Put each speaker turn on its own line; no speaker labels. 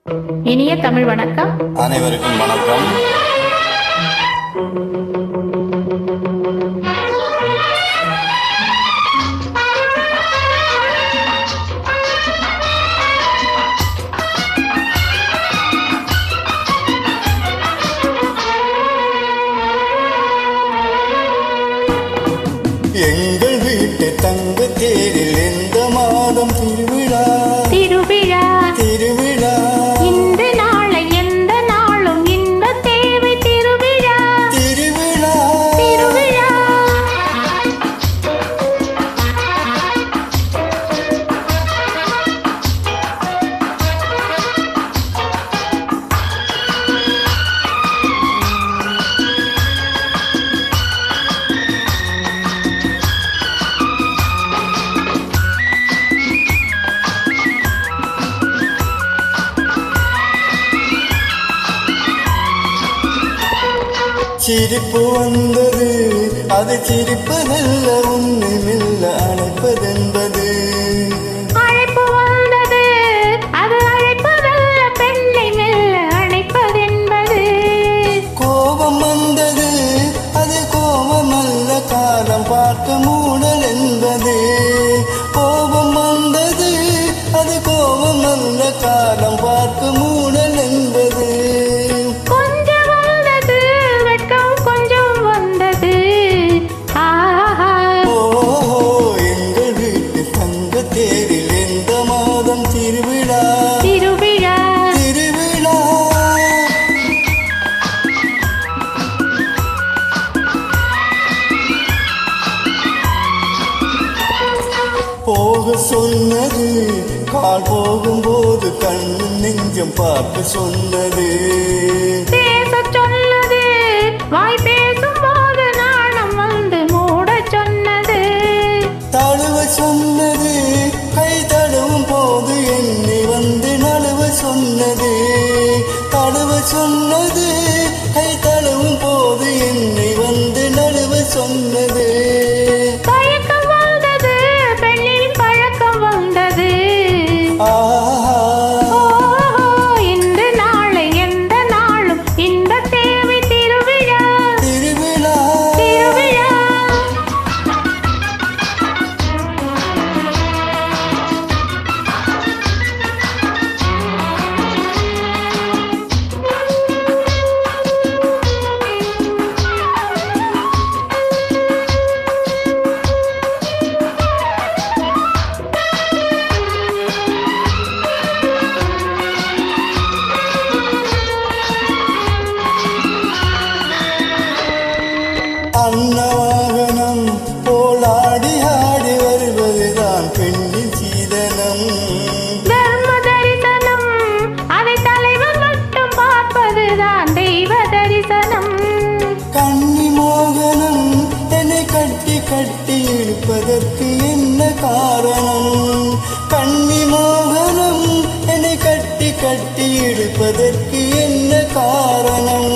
இனிய தமிழ் வணக்கம்.
அனைவருக்கும் வணக்கம். எங்கள் வீட்டு தங்க தேரில் எந்த மாதம் திருவிழா
திருவிழா
திருவிழா
இந்த நாளை எந்த நாளும் இந்த தேவை திருவிழா
திருவிழா
திருவிழா.
சிரிப்பு வந்தது, அது சிரிப்பதல்ல, உன்னை மெல்ல அழைப்பதென்பது.
அழைப்பு வந்தது, அது அழைப்பதல்ல, பெண்ணை மெல்ல அழைப்பதென்பது.
கோபம் வந்தது, அது கோபமல்ல, காலம் பார்க்க மூடல் என்பது. கோபம் வந்தது, அது கோபமல்ல, காலம் பார்க்க மூடல் என்பது. தேரில் எந்த மாதம் திருவிழா
திருவிழா
திருவிழா. போக சொன்னது, கால் போகும்போது கண்ணு நெஞ்சம் பார்க்க சொன்னது.
பேச சொன்னது, வாய் பேசும்போது நாணம் வந்து மூட சொன்னது.
தழுவ சொன்னது, கை தழுவும் போது என்னை வந்து நழுவ சொன்னது. தழுவ சொன்னது, கை தழுவும் போது என்னை வந்து நழுவ சொன்னது.
பழக்கம் வந்தது, பெண்ணின் பழக்கம் வந்தது. இந்த நாளை எந்த நாளும் இந்த தேவை திருவிழா
திருவிழா
திருவிழா.
அன்னவாகனம் போலாடி ஆடி வருவதுதான் பெண்ணின் சீதனம்.
தர்ம தரிசனம், அதை தலைவன் மட்டும் பார்ப்பதுதான் தெய்வ தரிசனம்.
கன்னி மோகனம், என்னை கட்டி கட்டி இழுப்பதற்கு என்ன காரணம்? கன்னி மோகனம், என்னை கட்டி கட்டி இழுப்பதற்கு என்ன காரணம்?